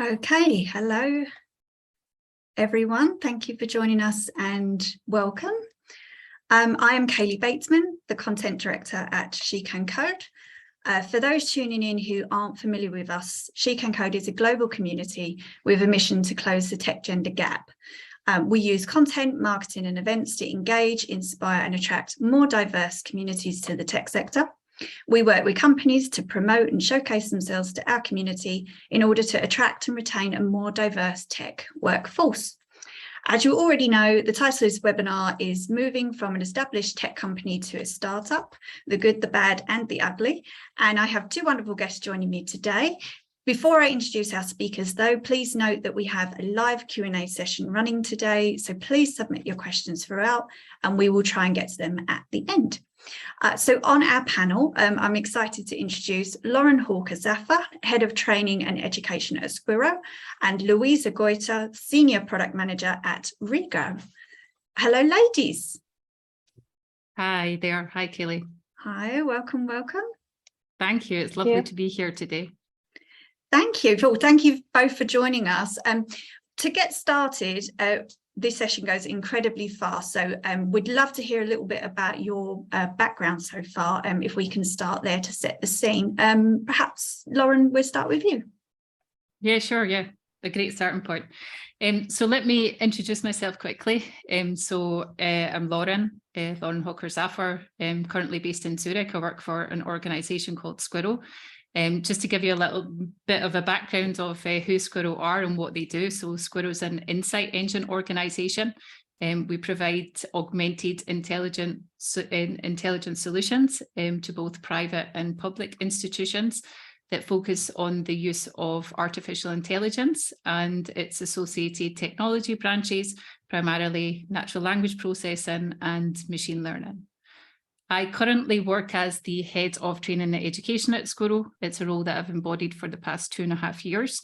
Okay, hello everyone. Thank you for joining us and welcome. I am Kaylee Batesman, the Content Director at She Can Code. For those tuning in who aren't familiar with us, She Can Code is a global community with a mission to close the tech gender gap. We use content, marketing and events to engage, inspire and attract more diverse communities to the tech sector. We work with companies to promote and showcase themselves to our community in order to attract and retain a more diverse tech workforce. As you already know, the title of this webinar is Moving from an Established Tech Company to a Startup, the Good, the Bad and the Ugly. And I have two wonderful guests joining me today. Before I introduce our speakers though, please note that we have a live Q&A session running today. So please submit your questions throughout and we will try and get to them at the end. So on our panel, I'm excited to introduce Lauren Hawker Zafer, Head of Training and Education at Squirro, and Luisa Goytia, Senior Product Manager at Regrow. Hello, ladies. Hi there. Hi, Kaylee. Hi, welcome, welcome. Thank you. It's lovely to be here today. Thank you. Well, thank you both for joining us. To get started, this session goes incredibly fast, so we'd love to hear a little bit about your background so far, if we can start there to set the scene. Perhaps, Lauren, we'll start with you. Yeah, sure. Yeah, a great starting point. So let me introduce myself quickly. I'm Lauren Hawker Zafer, currently based in Zurich. I work for an organisation called Squirro. Just to give you a little bit of a background of who Squirro are and what they do. So Squirro is an insight engine organisation. We provide augmented intelligence solutions to both private and public institutions that focus on the use of artificial intelligence and its associated technology branches, primarily natural language processing and machine learning. I currently work as the Head of Training and Education at Squirro. It's a role that I've embodied for the past 2.5 years.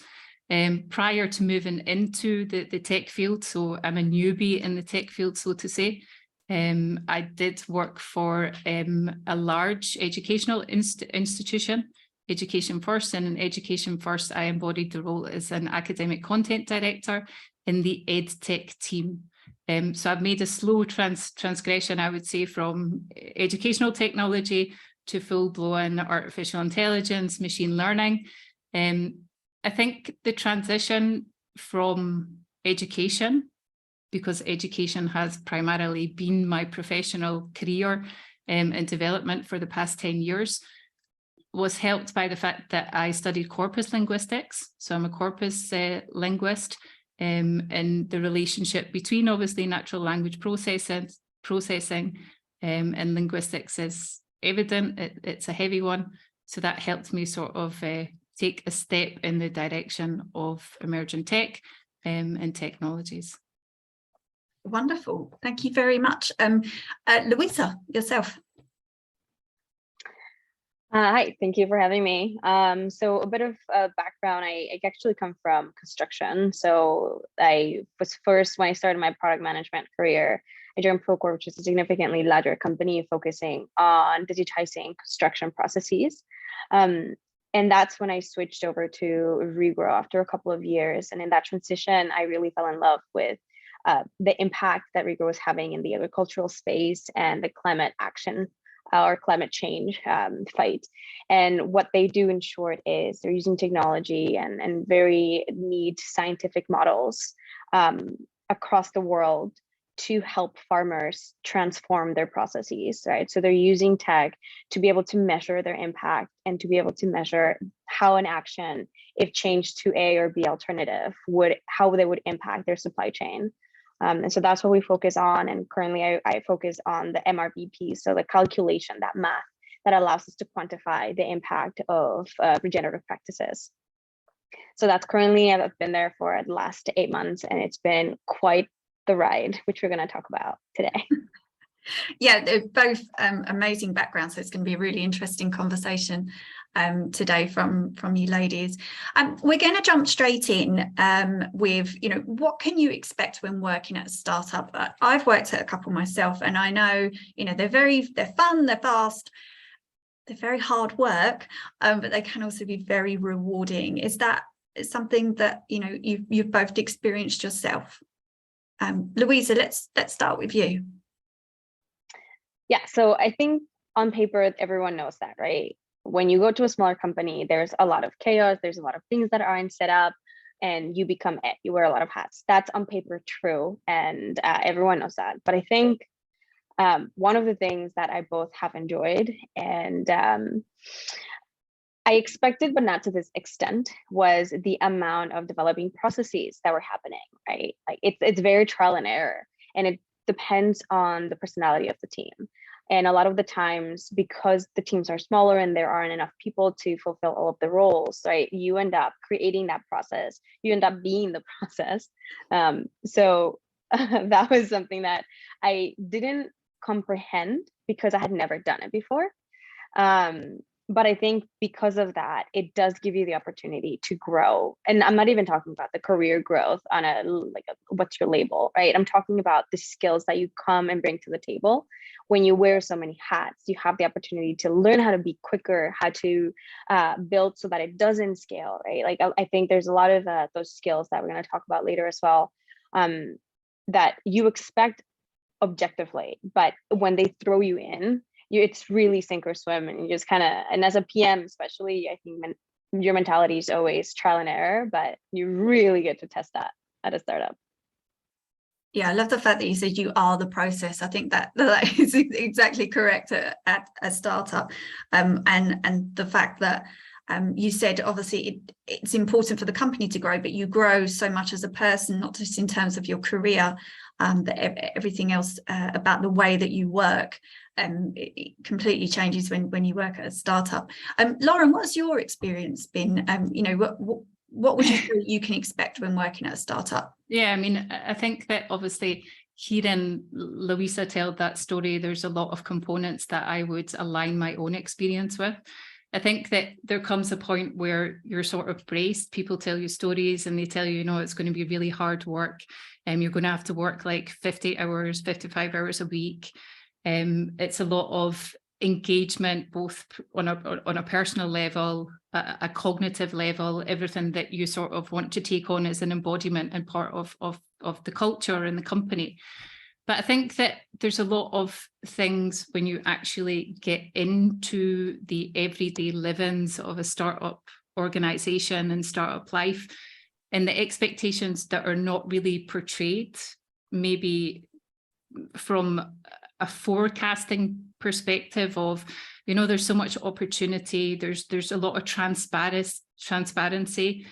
Prior to moving into the tech field, so I'm a newbie in the tech field, so to say, I did work for a large educational institution, Education First, and in Education First, I embodied the role as an academic content director in the EdTech team. So I've made a slow transgression, I would say, from educational technology to full-blown artificial intelligence, machine learning. I think the transition from education, because education has primarily been my professional career and development for the past 10 years, was helped by the fact that I studied corpus linguistics. So I'm a corpus linguist. And the relationship between obviously natural language processing and linguistics is evident. It's a heavy one. So that helped me sort of take a step in the direction of emerging tech and technologies. Wonderful. Thank you very much. Luisa, yourself. Hi, thank you for having me. So a bit of background, I actually come from construction. So I was first, when I started my product management career, I joined Procore, which is a significantly larger company focusing on digitizing construction processes. And that's when I switched over to Regrow after a couple of years. And in that transition, I really fell in love with the impact that Regrow was having in the agricultural space and the climate action or climate change fight. And what they do in short is they're using technology and very neat scientific models across the world to help farmers transform their processes, right? So they're using tech to be able to measure their impact and to be able to measure how an action, if changed to A or B alternative, how they would impact their supply chain. And so that's what we focus on. And currently I focus on the MRBP, so the calculation, that math that allows us to quantify the impact of regenerative practices. So that's currently, I've been there for the last 8 months and it's been quite the ride, which we're going to talk about today. Yeah, they're both amazing backgrounds, so it's going to be a really interesting conversation today from you ladies. We're going to jump straight in with, what can you expect when working at a startup? I've worked at a couple myself, and I know, they're fun, they're fast, they're very hard work, but they can also be very rewarding. Is that something that, you know, you've both experienced yourself? Louisa, let's start with you. Yeah, so I think on paper, everyone knows that, right? When you go to a smaller company, there's a lot of chaos, there's a lot of things that aren't set up, and you become it. You wear a lot of hats. That's on paper true, and everyone knows that. But I think one of the things that I both have enjoyed, and I expected, but not to this extent, was the amount of developing processes that were happening, right? Like it's very trial and error, and it depends on the personality of the team. And a lot of the times, because the teams are smaller and there aren't enough people to fulfill all of the roles, right? You end up creating that process. You end up being the process. So that was something that I didn't comprehend because I had never done it before. But I think because of that, it does give you the opportunity to grow. And I'm not even talking about the career growth on what's your label, right? I'm talking about the skills that you come and bring to the table. When you wear so many hats, you have the opportunity to learn how to be quicker, how to build so that it doesn't scale, right? Like I think there's a lot of those skills that we're going to talk about later as well, that you expect objectively, but when they throw you in, it's really sink or swim, and you just kind of, and as a PM especially, I think your mentality is always trial and error, but you really get to test that at a startup. Yeah, I love the fact that you said you are the process. I think that is exactly correct at a startup, and the fact that you said obviously it's important for the company to grow, but you grow so much as a person, not just in terms of your career, that everything else about the way that you work it completely changes when you work at a startup. Lauren, what's your experience been? You know, what would you say you can expect when working at a startup? Yeah, I mean, I think that obviously hearing Louisa tell that story, there's a lot of components that I would align my own experience with. I think that there comes a point where you're sort of braced. People tell you stories and they tell you, you know, it's going to be really hard work, and you're going to have to work like 50 hours, 55 hours a week. It's a lot of engagement, both on a personal level, a cognitive level, everything that you sort of want to take on as an embodiment and part of the culture and the company. But I think that there's a lot of things when you actually get into the everyday livings of a startup organization and startup life, and the expectations that are not really portrayed, maybe from a forecasting perspective of, you know, there's so much opportunity, there's a lot of transparency,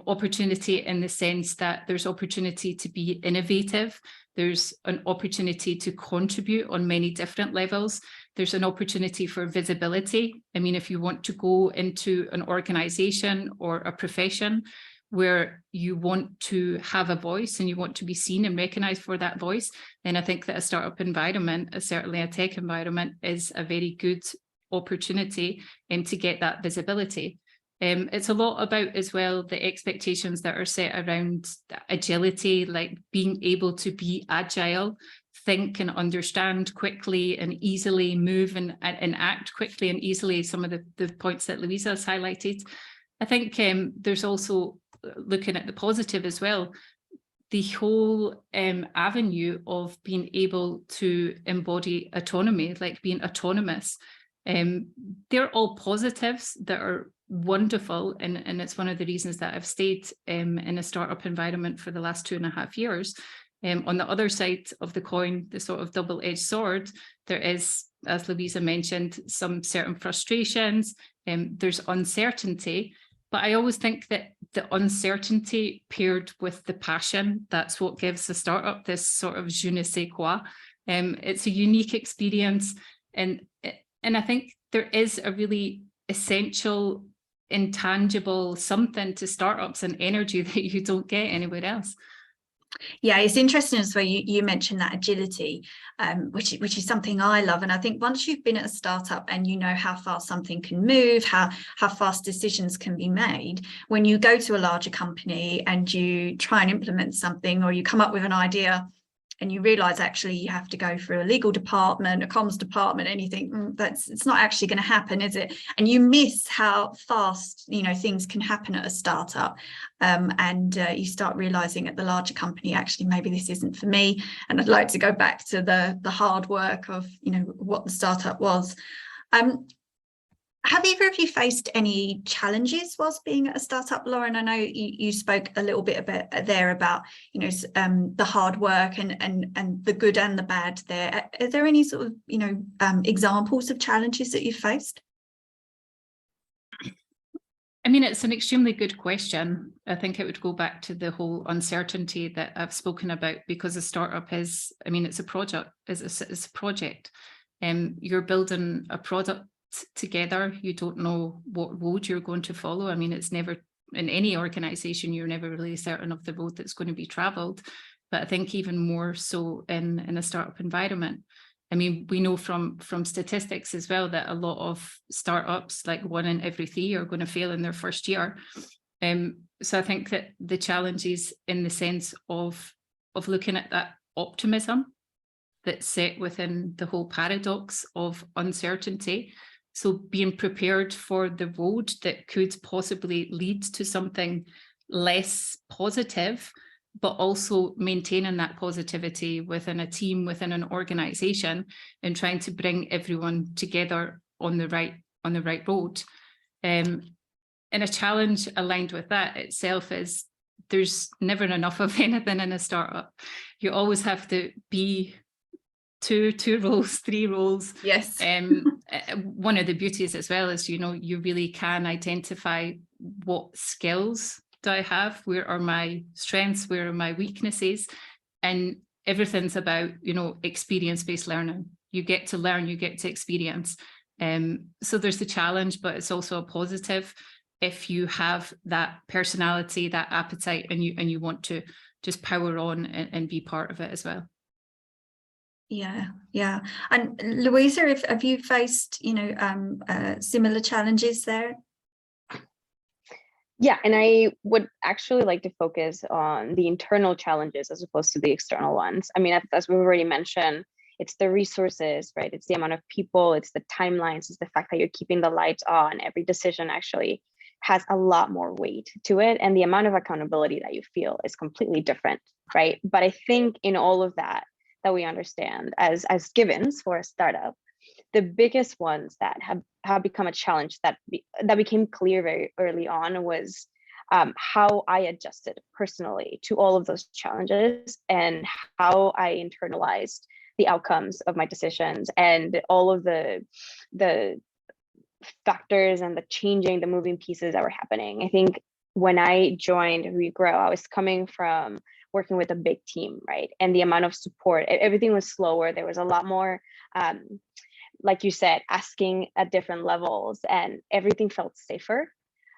opportunity in the sense that there's opportunity to be innovative, there's an opportunity to contribute on many different levels, there's an opportunity for visibility. I mean, if you want to go into an organization or a profession where you want to have a voice and you want to be seen and recognized for that voice, then I think that a startup environment, certainly a tech environment, is a very good opportunity to get that visibility. It's a lot about as well the expectations that are set around agility, like being able to be agile, think and understand quickly and easily, move and act quickly and easily, some of the points that Louisa has highlighted. I think there's also, looking at the positive as well, the whole avenue of being able to embody autonomy, like being autonomous. They're all positives that are wonderful, and it's one of the reasons that I've stayed in a startup environment for the last 2.5 years. On the other side of the coin, the sort of double-edged sword, there is, as Louisa mentioned, some certain frustrations, there's uncertainty. But I always think that the uncertainty paired with the passion, that's what gives a startup this sort of je ne sais quoi. It's a unique experience. And I think there is a really essential, intangible something to startups and energy that you don't get anywhere else. Yeah, it's interesting as well. You mentioned that agility, which is something I love. And I think once you've been at a startup and you know how fast something can move, how fast decisions can be made, when you go to a larger company and you try and implement something or you come up with an idea and you realize actually you have to go through a legal department, a comms department, and you think it's not actually going to happen, is it? And you miss how fast, you know, things can happen at a startup, and you start realizing at the larger company, actually maybe this isn't for me, and I'd like to go back to the hard work of, you know, what the startup was. Have either of you faced any challenges whilst being at a startup, Lauren? I know you spoke a little bit about, you know, the hard work and the good and the bad there. Are there any sort of, you know, examples of challenges that you've faced? I mean, it's an extremely good question. I think it would go back to the whole uncertainty that I've spoken about, because a startup is, I mean, it's a project. It's a project. You're building a product together. You don't know what road you're going to follow. I mean, it's never, in any organization, you're never really certain of the road that's going to be traveled. But I think even more so in a startup environment. I mean, we know from statistics as well that a lot of startups, like 1 in every 3, are going to fail in their first year. So I think that the challenge is in the sense of looking at that optimism that's set within the whole paradox of uncertainty. So being prepared for the road that could possibly lead to something less positive, but also maintaining that positivity within a team, within an organization, and trying to bring everyone together on the right road. And a challenge aligned with that itself is there's never enough of anything in a startup. You always have to be two roles, 3 roles. Yes. One of the beauties as well is, you know, you really can identify what skills do I have, where are my strengths, where are my weaknesses, and everything's about, you know, experience-based learning. You get to learn, you get to experience. So there's the challenge, but it's also a positive if you have that personality, that appetite, and you want to just power on and be part of it as well. Yeah. And Louisa, have you faced, you know, similar challenges there? Yeah, and I would actually like to focus on the internal challenges as opposed to the external ones. I mean, as we've already mentioned, it's the resources, right? It's the amount of people, it's the timelines, it's the fact that you're keeping the lights on. Every decision actually has a lot more weight to it, and the amount of accountability that you feel is completely different, right? But I think in all of that we understand as givens for a startup, the biggest ones that have become a challenge that became clear very early on was how I adjusted personally to all of those challenges, and how I internalized the outcomes of my decisions and all of the factors and the moving pieces that were happening. I think when I joined Regrow, I was coming from working with a big team, right? And the amount of support, everything was slower. There was a lot more, like you said, asking at different levels, and everything felt safer.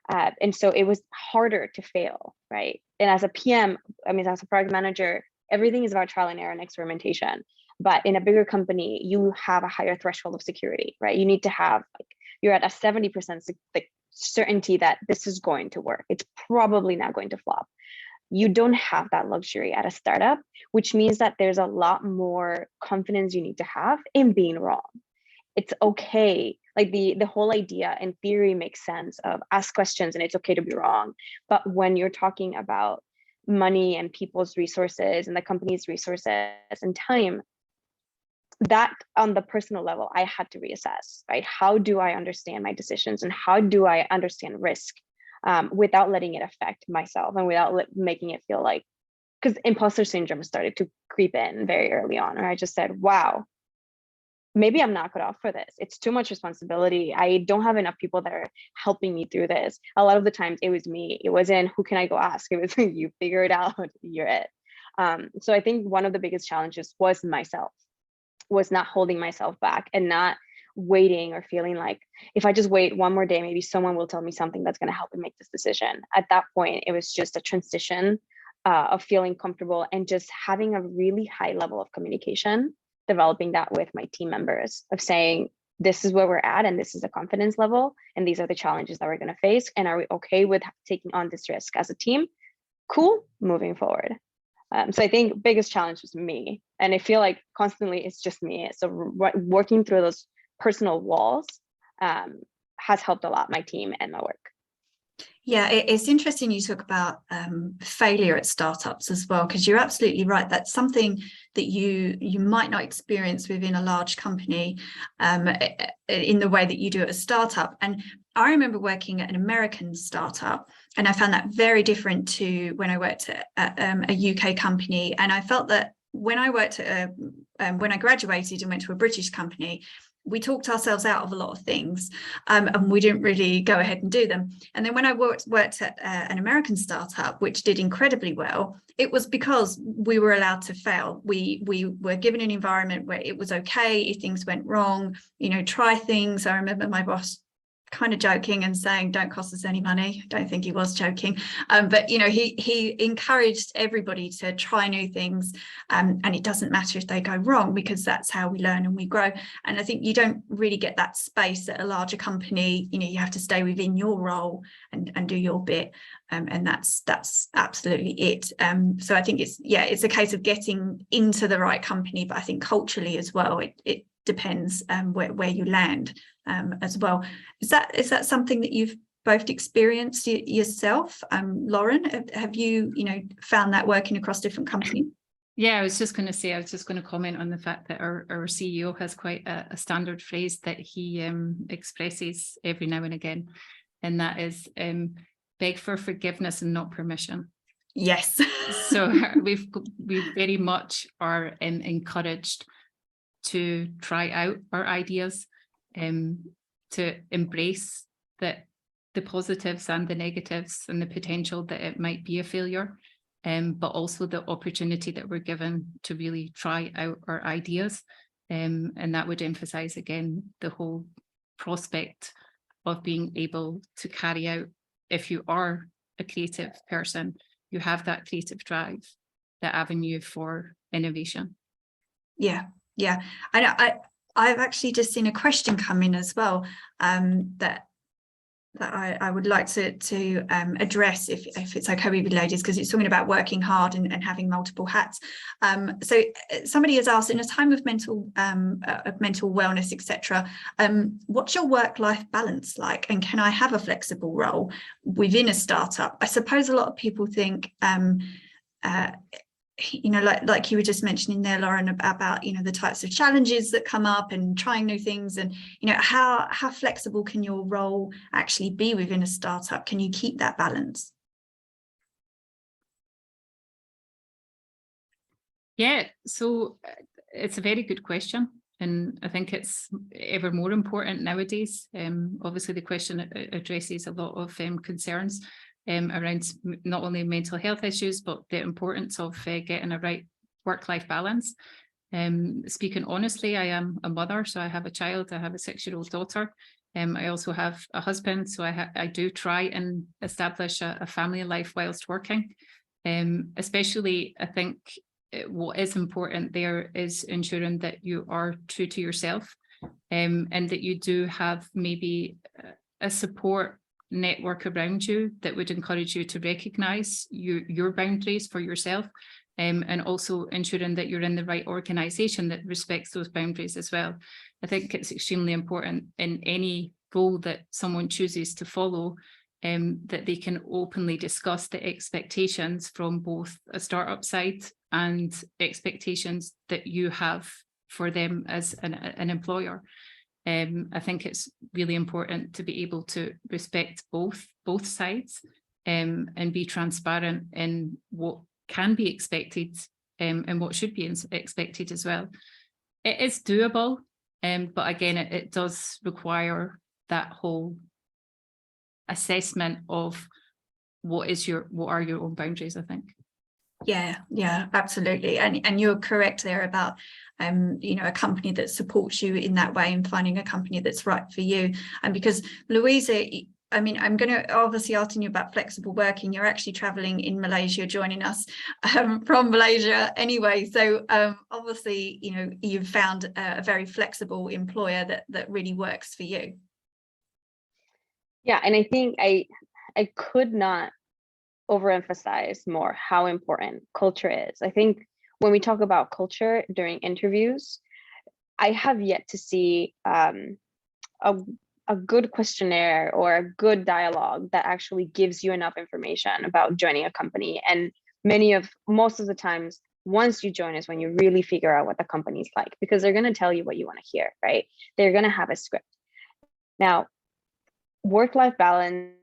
And so it was harder to fail, right? And as a PM, I mean, as a product manager, everything is about trial and error and experimentation. But in a bigger company, you have a higher threshold of security, right? You need to have, like, you're at a 70% certainty that this is going to work. It's probably not going to flop. You don't have that luxury at a startup, which means that there's a lot more confidence you need to have in being wrong. It's okay. Like the whole idea in theory makes sense of ask questions and it's okay to be wrong. But when you're talking about money and people's resources and the company's resources and time, that on the personal level, I had to reassess, right? How do I understand my decisions, and how do I understand risk without letting it affect myself, and without making it feel like, because imposter syndrome started to creep in very early on. And I just said, wow, maybe I'm not good off for this. It's too much responsibility. I don't have enough people that are helping me through this. A lot of the times it was me. It wasn't who can I go ask. It was you figure it out, you're it. So I think one of the biggest challenges was myself, was not holding myself back and not waiting or feeling like if I just wait one more day, maybe someone will tell me something that's going to help me make this decision. At that point, it was just a transition of feeling comfortable and just having a really high level of communication, developing that with my team members, of saying, this is where we're at, and this is the confidence level, and these are the challenges that we're going to face, and are we okay with taking on this risk as a team? Cool, moving forward. So I think biggest challenge was me, and I feel like constantly it's just me. So working through those personal walls has helped a lot, my team and my work. Yeah, it's interesting you talk about failure at startups as well, because you're absolutely right. That's something that you might not experience within a large company in the way that you do at a startup. And I remember working at an American startup, and I found that very different to when I worked at a UK company. And I felt that when I worked at when I graduated and went to a British company, we talked ourselves out of a lot of things, and we didn't really go ahead and do them. And then when I worked at an American startup, which did incredibly well, it was because we were allowed to fail. We were given an environment where it was okay if things went wrong, try things. I remember my boss kind of joking and saying, don't cost us any money. I don't think he was joking, but he encouraged everybody to try new things, and it doesn't matter if they go wrong, because that's how we learn and we grow. And I think you don't really get that space at a larger company. You have to stay within your role and do your bit, and that's absolutely it. So I think it's a case of getting into the right company, but I think culturally as well, it depends where you land as well. Is that something that you've both experienced yourself? Lauren, have you found that working across different companies? Yeah, I was just going to comment on the fact that our CEO has quite a standard phrase that he expresses every now and again, and that is beg for forgiveness and not permission. Yes. So we very much are encouraged to try out our ideas, to embrace the positives and the negatives and the potential that it might be a failure, but also the opportunity that we're given to really try out our ideas. And that would emphasize again the whole prospect of being able to carry out, if you are a creative person, you have that creative drive, that avenue for innovation. Yeah. I've actually just seen a question come in as well, that I would like to address, if it's okay with you ladies, because it's talking about working hard and having multiple hats. So somebody has asked, in a time of mental wellness, etc., what's your work-life balance like, and can I have a flexible role within a startup? I suppose a lot of people think like you were just mentioning there, Lauren, about the types of challenges that come up and trying new things, and how flexible can your role actually be within a startup? Can you keep that balance? Yeah, so it's a very good question, and I think it's ever more important nowadays. Obviously, the question addresses a lot of concerns around not only mental health issues, but the importance of getting a right work-life balance. Speaking honestly, I am a mother, so I have a child. I have a 6-year-old daughter. I also have a husband, so I do try and establish a family life whilst working. Especially, I think what is important there is ensuring that you are true to yourself, and that you do have maybe a support network around you that would encourage you to recognize your boundaries for yourself, and also ensuring that you're in the right organization that respects those boundaries as well. I think it's extremely important in any role that someone chooses to follow, that they can openly discuss the expectations from both a startup side and expectations that you have for them as an employer. I think it's really important to be able to respect both sides, and be transparent in what can be expected, and what should be expected as well. It is doable, but again, it does require that whole assessment of what are your own boundaries, I think. Yeah, absolutely. And you're correct there about a company that supports you in that way, and finding a company that's right for you. And because Luisa, I mean, I'm going to obviously asking you about flexible working. You're actually traveling in Malaysia, joining us from Malaysia anyway. So obviously, you've found a very flexible employer that really works for you. Yeah, and I think I could not overemphasize more how important culture is. I think when we talk about culture during interviews, I have yet to see a good questionnaire or a good dialogue that actually gives you enough information about joining a company. And most of the times, once you join is when you really figure out what the company's like, because they're going to tell you what you want to hear, right? They're going to have a script. Now, work-life balance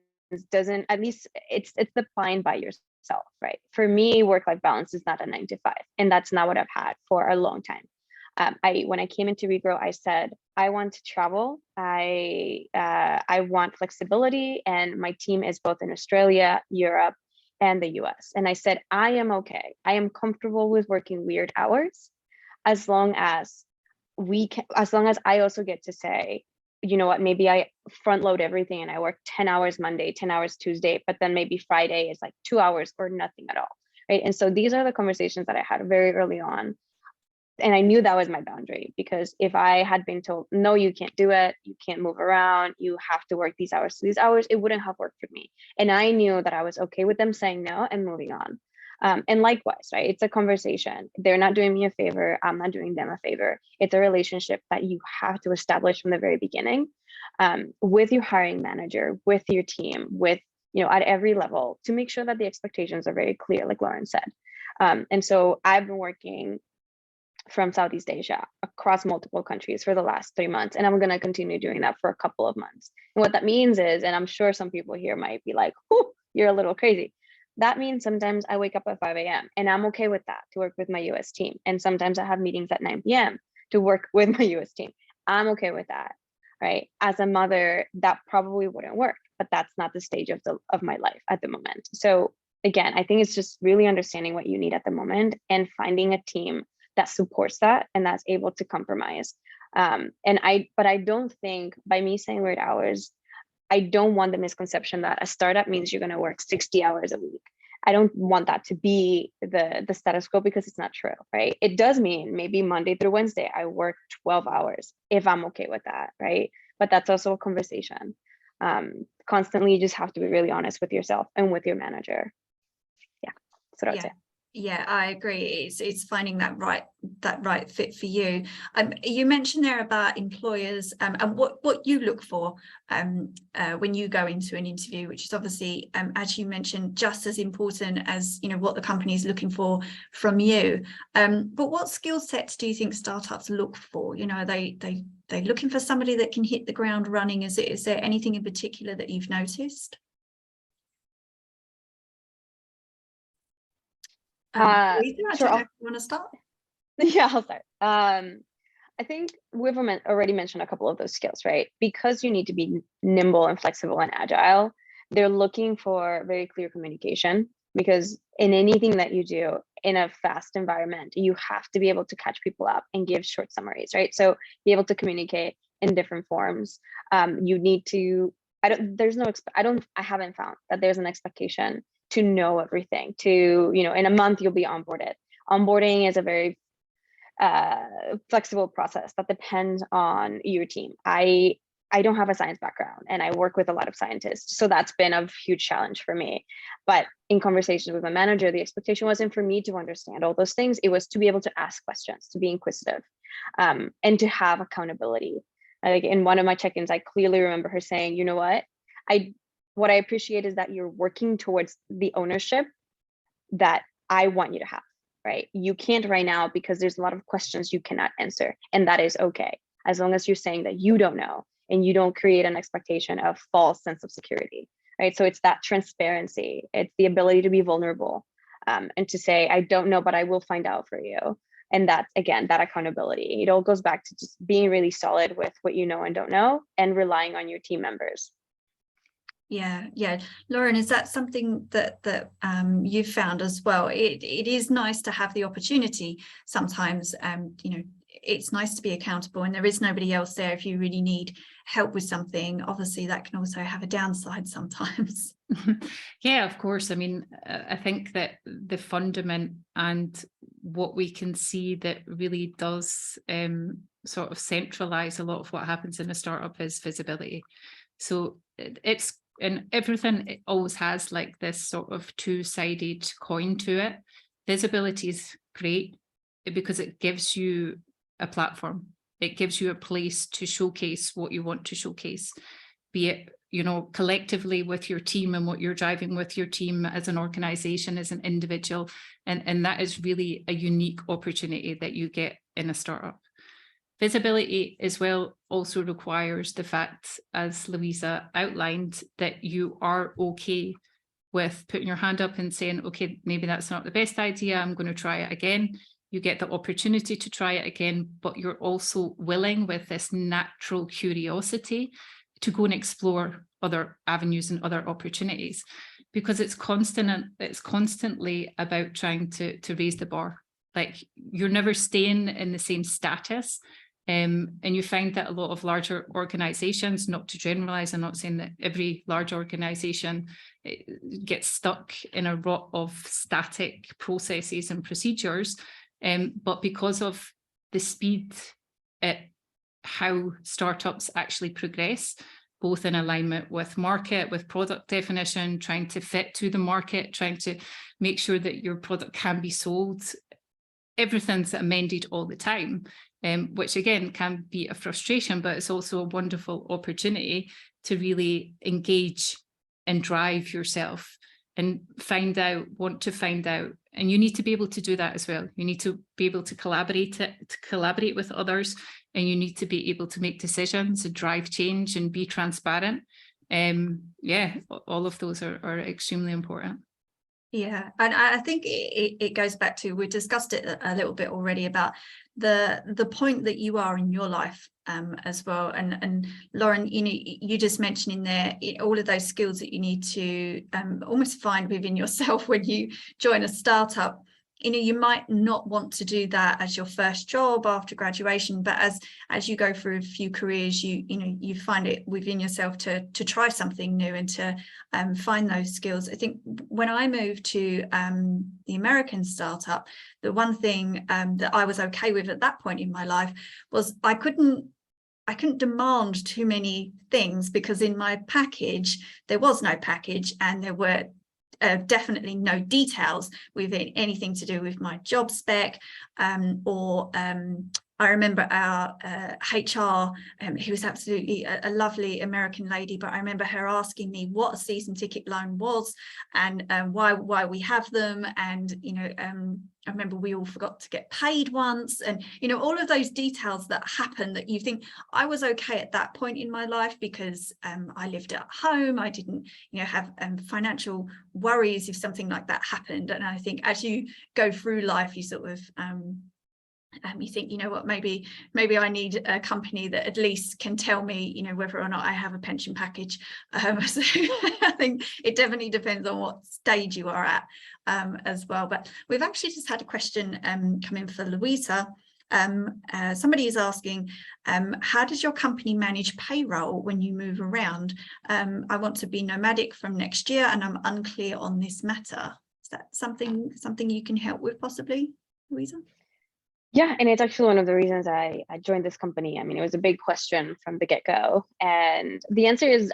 doesn't, at least it's defined by yourself, right? For me, work-life balance is not a 9 to 5, and that's not what I've had for a long time. When I came into Regrow, I said, I want to travel. I want flexibility, and my team is both in Australia, Europe, and the US. And I said, I am okay. I am comfortable with working weird hours, as long as I also get to say, you know what, maybe I front load everything and I work 10 hours Monday, 10 hours Tuesday, but then maybe Friday is like 2 hours or nothing at all, right? And so these are the conversations that I had very early on. And I knew that was my boundary, because if I had been told, no, you can't do it, you can't move around, you have to work these hours to these hours, it wouldn't have worked for me. And I knew that I was okay with them saying no and moving on. And likewise, right? It's a conversation. They're not doing me a favor. I'm not doing them a favor. It's a relationship that you have to establish from the very beginning, with your hiring manager, with your team, with, at every level, to make sure that the expectations are very clear, like Lauren said. And so I've been working from Southeast Asia across multiple countries for the last 3 months. And I'm going to continue doing that for a couple of months. And what that means is, and I'm sure some people here might be like, oh, you're a little crazy. That means sometimes I wake up at 5 a.m. and I'm okay with that, to work with my US team. And sometimes I have meetings at 9 p.m. to work with my US team. I'm okay with that, right? As a mother, that probably wouldn't work, but that's not the stage of my life at the moment. So again, I think it's just really understanding what you need at the moment and finding a team that supports that and that's able to compromise. But I don't think, by me saying weird hours, I don't want the misconception that a startup means you're going to work 60 hours a week. I don't want that to be the status quo, because it's not true, right? It does mean maybe Monday through Wednesday, I work 12 hours if I'm okay with that, right? But that's also a conversation. Constantly, you just have to be really honest with yourself and with your manager. Yeah, that's what I would say. Yeah, I agree. It's finding that right fit for you. You mentioned there about employers and what you look for when you go into an interview, which is obviously, as you mentioned, just as important as what the company is looking for from you. But what skill sets do you think startups look for? Are they looking for somebody that can hit the ground running? Is there anything in particular that you've noticed? Sure. You want to start? Yeah, I'll start. I think we've already mentioned a couple of those skills, right? Because you need to be nimble and flexible and agile, they're looking for very clear communication, because in anything that you do in a fast environment, you have to be able to catch people up and give short summaries, right? So be able to communicate in different forms. You need to, I haven't found that there's an expectation to know everything, to, in a month you'll be onboarded. Onboarding is a very flexible process that depends on your team. I don't have a science background and I work with a lot of scientists, so that's been a huge challenge for me. But in conversations with my manager, the expectation wasn't for me to understand all those things. It was to be able to ask questions, to be inquisitive, and to have accountability. Like in one of my check-ins, I clearly remember her saying, you know what I appreciate is that you're working towards the ownership that I want you to have, right? You can't right now because there's a lot of questions you cannot answer, and that is okay, as long as you're saying that you don't know and you don't create an expectation of false sense of security, right? So it's that transparency, it's the ability to be vulnerable, and to say, I don't know, but I will find out for you. And that's, again, that accountability. It all goes back to just being really solid with what you know and don't know, and relying on your team members. Yeah. Lauren, is that something that you've found as well? It is nice to have the opportunity sometimes, it's nice to be accountable, and there is nobody else there if you really need help with something. Obviously, that can also have a downside sometimes. Yeah, of course. I mean, I think that the fundament and what we can see that really does sort of centralize a lot of what happens in a startup is visibility. So it's and everything it always has like this sort of two-sided coin to it. Visibility is great because it gives you a platform. It gives you a place to showcase what you want to showcase, be it, you know, collectively with your team and what you're driving with your team as an organization, as an individual. And that is really a unique opportunity that you get in a startup. Visibility as well also requires the fact, as Louisa outlined, that you are okay with putting your hand up and saying, okay, maybe that's not the best idea, I'm going to try it again. You get the opportunity to try it again, but you're also willing, with this natural curiosity, to go and explore other avenues and other opportunities, because it's constantly about trying to raise the bar. Like, you're never staying in the same status. And you find that a lot of larger organizations, not to generalize, I'm not saying that every large organization gets stuck in a rut of static processes and procedures, but because of the speed at how startups actually progress, both in alignment with market, with product definition, trying to fit to the market, trying to make sure that your product can be sold, everything's amended all the time, which again can be a frustration, but it's also a wonderful opportunity to really engage and drive yourself and want to find out. And you need to be able to do that as well. You need to be able to collaborate with others, and you need to be able to make decisions and drive change and be transparent. Yeah, all of those are extremely important. Yeah, and I think it goes back to, we discussed it a little bit already about the point that you are in your life as well. And Lauren, you know, you just mentioned in there all of those skills that you need to almost find within yourself when you join a startup. You know, you might not want to do that as your first job after graduation, but as you go through a few careers, you find it within yourself to try something new and to find those skills. I think when I moved to the American startup, the one thing that I was okay with at that point in my life was I couldn't demand too many things, because in my package there was no package, and there were definitely no details within anything to do with my job spec, I remember our HR, who was absolutely a lovely American lady, but I remember her asking me what a season ticket loan was and why we have them. And, you know, I remember we all forgot to get paid once, and, you know, all of those details that happen that you think I was okay at that point in my life because I lived at home. I didn't, you know, have financial worries if something like that happened. And I think as you go through life, you sort of you think, you know what, maybe I need a company that at least can tell me, you know, whether or not I have a pension package. So I think it definitely depends on what stage you are at as well. But we've actually just had a question come in for Louisa. Somebody is asking, how does your company manage payroll when you move around? I want to be nomadic from next year and I'm unclear on this matter. Is that something you can help with possibly, Louisa? Yeah, and it's actually one of the reasons I joined this company. I mean, it was a big question from the get-go. And the answer is,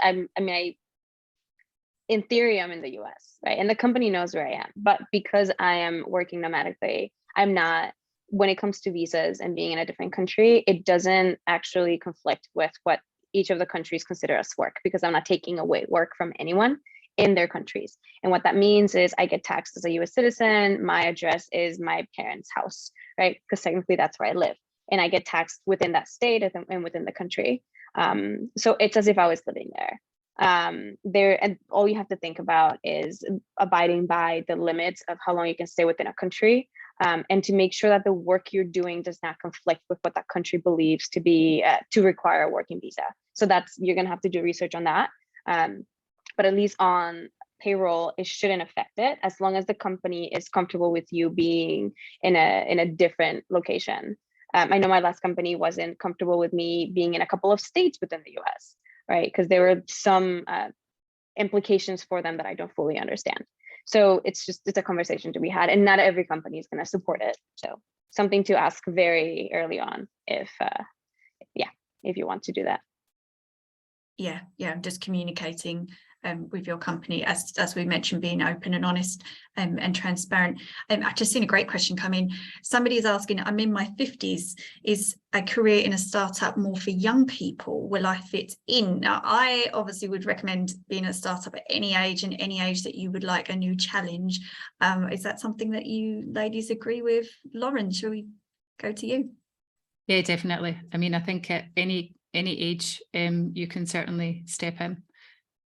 in theory, I'm in the US, right? And the company knows where I am. But because I am working nomadically, I'm not, when it comes to visas and being in a different country, it doesn't actually conflict with what each of the countries consider as work, because I'm not taking away work from anyone in their countries. And what that means is I get taxed as a US citizen. My address is my parents' house, right? Because technically that's where I live. And I get taxed within that state and within the country. So it's as if I was living there. And all you have to think about is abiding by the limits of how long you can stay within a country, and to make sure that the work you're doing does not conflict with what that country believes to be to require a working visa. So you're gonna have to do research on that. But at least on payroll, it shouldn't affect it as long as the company is comfortable with you being in a different location. I know my last company wasn't comfortable with me being in a couple of states within the US, right? Because there were some implications for them that I don't fully understand. So it's a conversation to be had, and not every company is going to support it. So something to ask very early on if you want to do that. Yeah, just communicating with your company, as we mentioned, being open and honest and transparent. I've just seen a great question come in. Somebody is asking, I'm in my 50s, is a career in a startup more for young people? Will I fit in? Now, I obviously would recommend being a startup at any age, and any age that you would like a new challenge. Is that something that you ladies agree with? Lauren, shall we go to you? Yeah, definitely. I mean, I think at any age, you can certainly step in.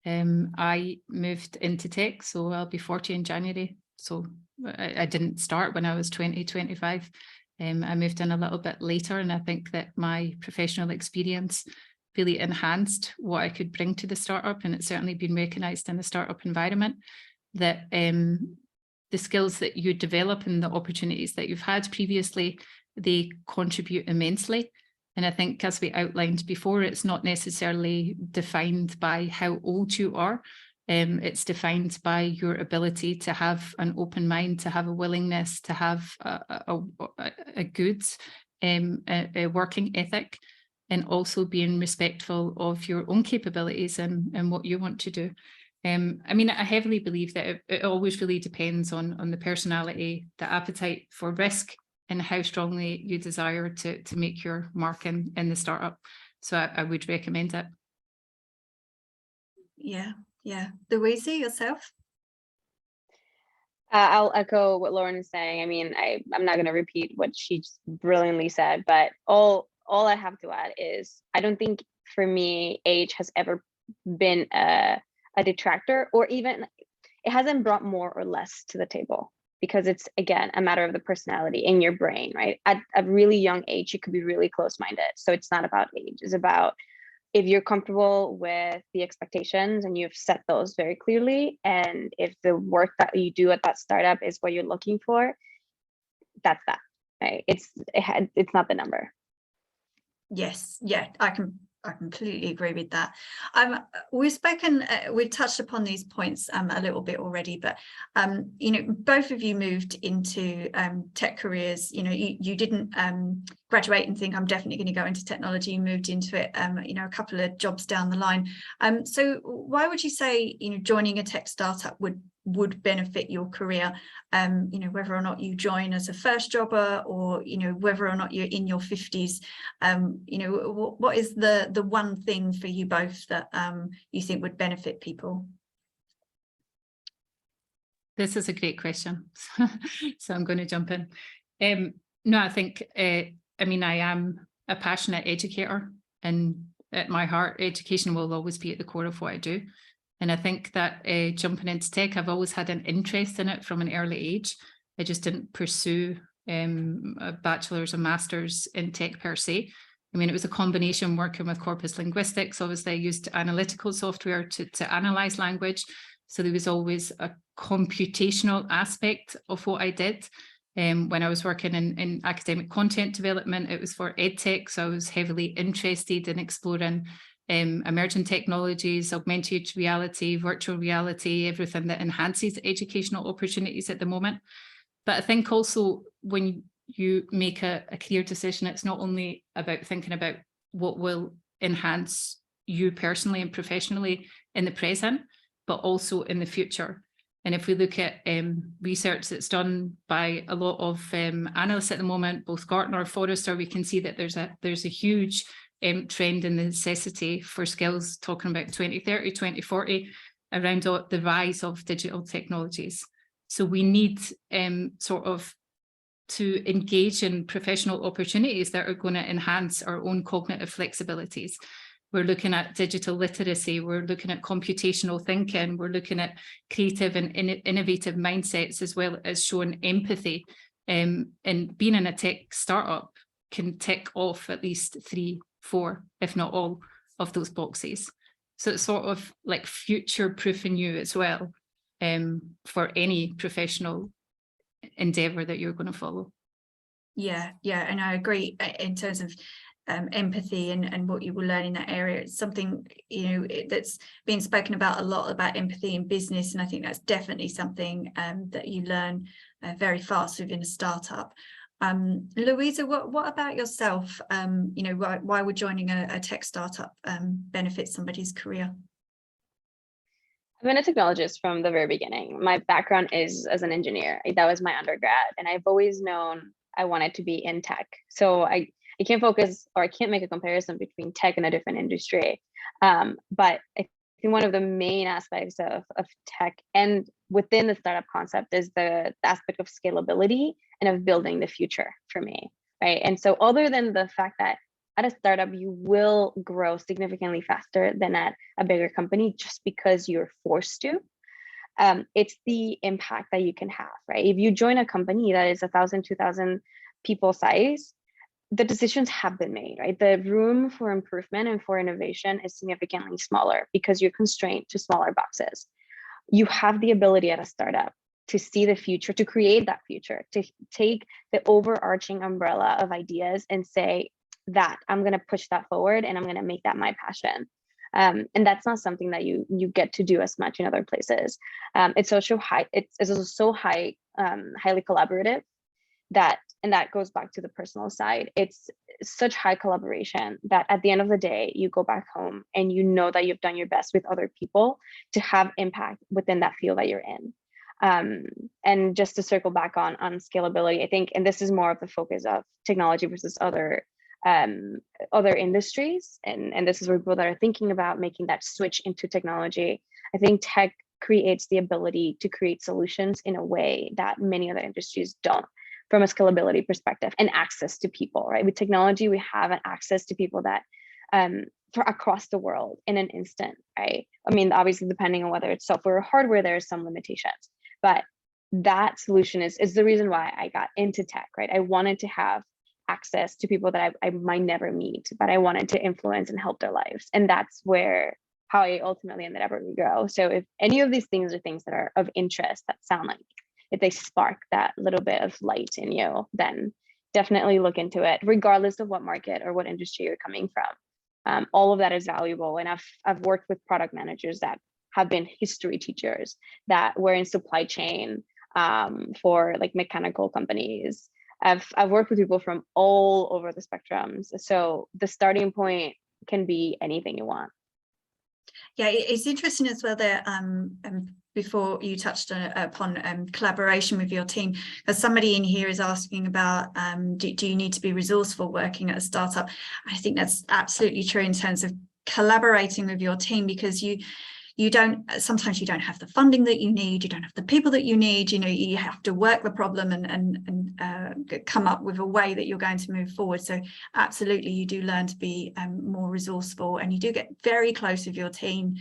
I moved into tech, so I'll be 40 in January. So I didn't start when I was 20, 25. I moved in a little bit later, and I think that my professional experience really enhanced what I could bring to the startup, and it's certainly been recognised in the startup environment that the skills that you develop and the opportunities that you've had previously, they contribute immensely. And I think, as we outlined before, it's not necessarily defined by how old you are. It's defined by your ability to have an open mind, to have a willingness, to have a good a working ethic, and also being respectful of your own capabilities and what you want to do. I mean, I heavily believe that it always really depends on the personality, the appetite for risk, and how strongly you desire to make your mark in the startup. So I would recommend it. Yeah. Luisa, yourself? I'll echo what Lauren is saying. I mean, I'm not going to repeat what she just brilliantly said, but all I have to add is I don't think for me age has ever been a detractor, or even it hasn't brought more or less to the table, because it's, again, a matter of the personality in your brain, right? At a really young age, you could be really close-minded. So it's not about age, it's about if you're comfortable with the expectations and you've set those very clearly, and if the work that you do at that startup is what you're looking for, that's that, right? It's not the number. Yes, yeah, I completely agree with that. We've touched upon these points a little bit already, but you know, both of you moved into tech careers. You know, you didn't graduate and think I'm definitely going to go into technology. You moved into it, you know, a couple of jobs down the line. So why would you say, you know, joining a tech startup would benefit your career, you know, whether or not you join as a first jobber, or, you know, whether or not you're in your 50s, you know, what is the one thing for you both that you think would benefit people? This is a great question. So I'm going to jump in. No, I think, I mean, I am a passionate educator, and at my heart, education will always be at the core of what I do. And I think that jumping into tech, I've always had an interest in it from an early age. I just didn't pursue a bachelor's or master's in tech per se. I mean, it was a combination working with corpus linguistics. Obviously, I used analytical software to analyze language. So there was always a computational aspect of what I did. When I was working in academic content development, it was for EdTech. So I was heavily interested in exploring emerging technologies, augmented reality, virtual reality, everything that enhances educational opportunities at the moment. But I think also when you make a career decision, it's not only about thinking about what will enhance you personally and professionally in the present, but also in the future. And if we look at research that's done by a lot of analysts at the moment, both Gartner, Forrester, we can see that there's a huge trend in the necessity for skills, talking about 2030, 2040, around the rise of digital technologies. So we need sort of to engage in professional opportunities that are going to enhance our own cognitive flexibilities. We're looking at digital literacy, we're looking at computational thinking, we're looking at creative and innovative mindsets, as well as showing empathy. And being in a tech startup can tick off at least 3, 4, if not all of those boxes. So it's sort of like future-proofing you as well for any professional endeavor that you're going to follow. Yeah, and I agree in terms of empathy and what you will learn in that area. It's something, you know, that's been spoken about a lot, about empathy in business, and I think that's definitely something that you learn very fast within a startup. Luisa, what about yourself? You know, why would joining a tech startup benefit somebody's career? I've been a technologist from the very beginning. My background is as an engineer. That was my undergrad, and I've always known I wanted to be in tech. So I can't focus, or I can't make a comparison between tech and a different industry. But I think one of the main aspects of tech and within the startup concept is the aspect of scalability and of building the future for me, right? And so other than the fact that at a startup, you will grow significantly faster than at a bigger company just because you're forced to. It's the impact that you can have, right? If you join a company that is 1,000, 2,000 people size, the decisions have been made, right? The room for improvement and for innovation is significantly smaller because you're constrained to smaller boxes. You have the ability at a startup to see the future, to create that future, to take the overarching umbrella of ideas and say, that I'm going to push that forward and I'm going to make that my passion. And that's not something that you get to do as much in other places. It's also high. It's also so high, highly collaborative. That goes back to the personal side. It's such high collaboration that at the end of the day, you go back home and you know that you've done your best with other people to have impact within that field that you're in. And just to circle back on scalability, I think, and this is more of the focus of technology versus other industries, and this is where people that are thinking about making that switch into technology. I think tech creates the ability to create solutions in a way that many other industries don't, from a scalability perspective and access to people, right? With technology, we have an access to people that for across the world in an instant, right? I mean, obviously, depending on whether it's software or hardware, there are some limitations, but that solution is the reason why I got into tech, right? I wanted to have access to people that I might never meet, but I wanted to influence and help their lives. And that's how I ultimately ended up at Regrow. So if any of these things are things that are of interest, that sound like if they spark that little bit of light in you, then definitely look into it, regardless of what market or what industry you're coming from. All of that is valuable. And I've worked with product managers that have been history teachers, that were in supply chain for like mechanical companies. I've worked with people from all over the spectrums. So the starting point can be anything you want. Yeah, it's interesting as well that before you touched upon collaboration with your team, as somebody in here is asking about do you need to be resourceful working at a startup? I think that's absolutely true in terms of collaborating with your team, because sometimes you don't have the funding that you need, you don't have the people that you need, you have to work the problem and come up with a way that you're going to move forward. So absolutely, you do learn to be more resourceful, and you do get very close with your team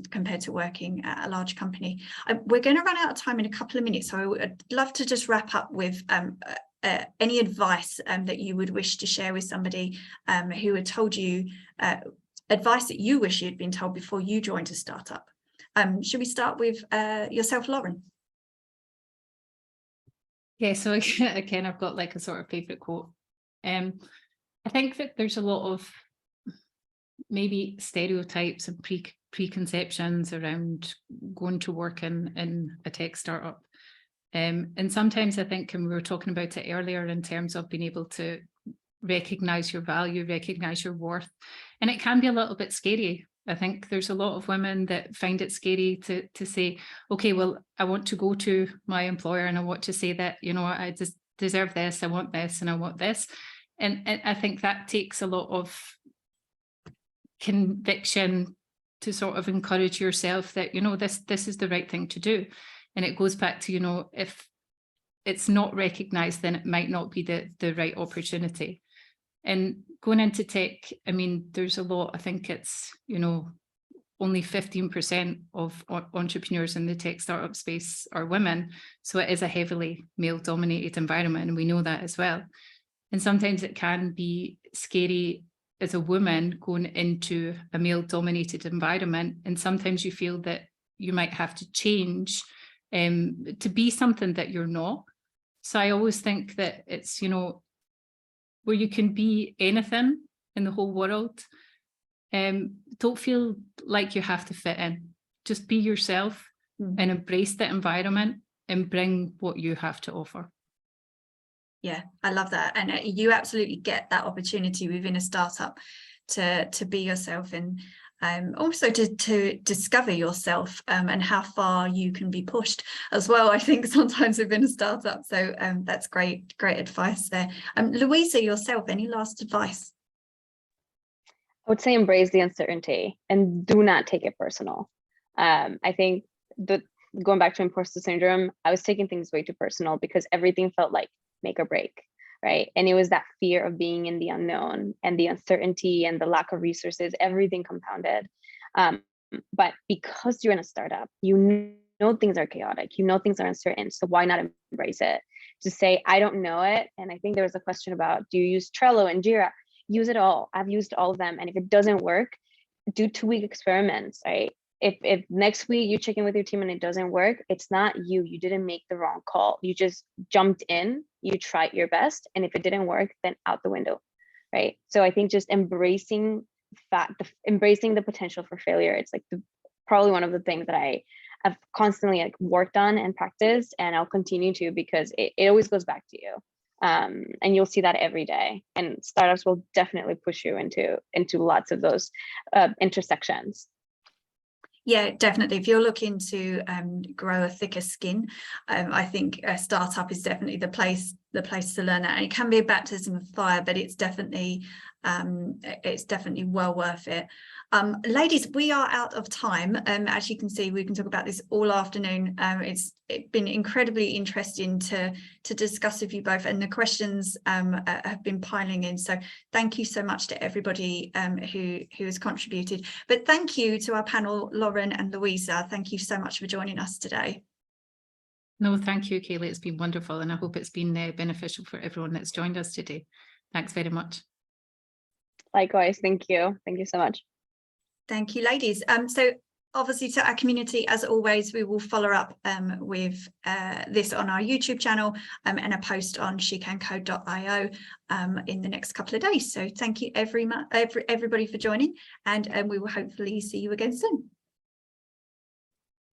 compared to working at a large company. We're going to run out of time in a couple of minutes, so I'd love to just wrap up with any advice that you would wish to share with somebody who had told you advice that you wish you'd been told before you joined a startup. Should we start with yourself, Lauren? Yeah, so again, I've got like a sort of favorite quote. I think that there's a lot of maybe stereotypes and preconceptions around going to work in a tech startup. And sometimes I think, and we were talking about it earlier in terms of being able to recognize your value, recognize your worth. And it can be a little bit scary. I think there's a lot of women that find it scary to say, okay, well, I want to go to my employer and I want to say that, I just deserve this, I want this, and I want this. And I think that takes a lot of conviction to sort of encourage yourself that, this is the right thing to do. And it goes back to, if it's not recognized, then it might not be the right opportunity. And going into tech, I mean, there's a lot, I think it's, only 15% of entrepreneurs in the tech startup space are women. So it is a heavily male dominated environment, and we know that as well. And sometimes it can be scary as a woman going into a male dominated environment. And sometimes you feel that you might have to change to be something that you're not. So I always think that it's, where you can be anything in the whole world. Don't feel like you have to fit in. Just be yourself and embrace the environment and bring what you have to offer. Yeah, I love that. And you absolutely get that opportunity within a startup to be yourself. And also to discover yourself and how far you can be pushed as well. I think sometimes within a startup. So that's great advice there. Luisa, yourself, any last advice? I would say embrace the uncertainty and do not take it personal. I think going back to imposter syndrome, I was taking things way too personal because everything felt like make or break, right? And it was that fear of being in the unknown and the uncertainty and the lack of resources, everything compounded. But because you're in a startup, you know things are chaotic, you know things are uncertain. So why not embrace it? To say, I don't know it. And I think there was a question about, do you use Trello and Jira? Use it all. I've used all of them. And if it doesn't work, do 2-week experiments, right? If next week you check in with your team and it doesn't work, it's not you. You didn't make the wrong call. You just jumped in, you tried your best. And if it didn't work, then out the window, right? So I think just embracing the potential for failure. It's like probably one of the things that I've constantly like worked on and practiced, and I'll continue to, because it always goes back to you. And you'll see that every day, and startups will definitely push you into lots of those intersections. Yeah, definitely. If you're looking to grow a thicker skin, I think a startup is definitely the place to learn that. And it can be a baptism of fire, but it's definitely well worth it. Ladies, we are out of time. As you can see, we can talk about this all afternoon. It's been incredibly interesting to discuss with you both, and the questions have been piling in. So thank you so much to everybody who has contributed. But thank you to our panel, Lauren and Luisa. Thank you so much for joining us today. No, thank you, Kaylee. It's been wonderful, and I hope it's been beneficial for everyone that's joined us today. Thanks very much. Likewise, thank you. Thank you so much. Thank you, ladies. So obviously, to our community, as always, we will follow up with this on our YouTube channel and a post on shecancode.io in the next couple of days. So thank you everybody for joining, and we will hopefully see you again soon.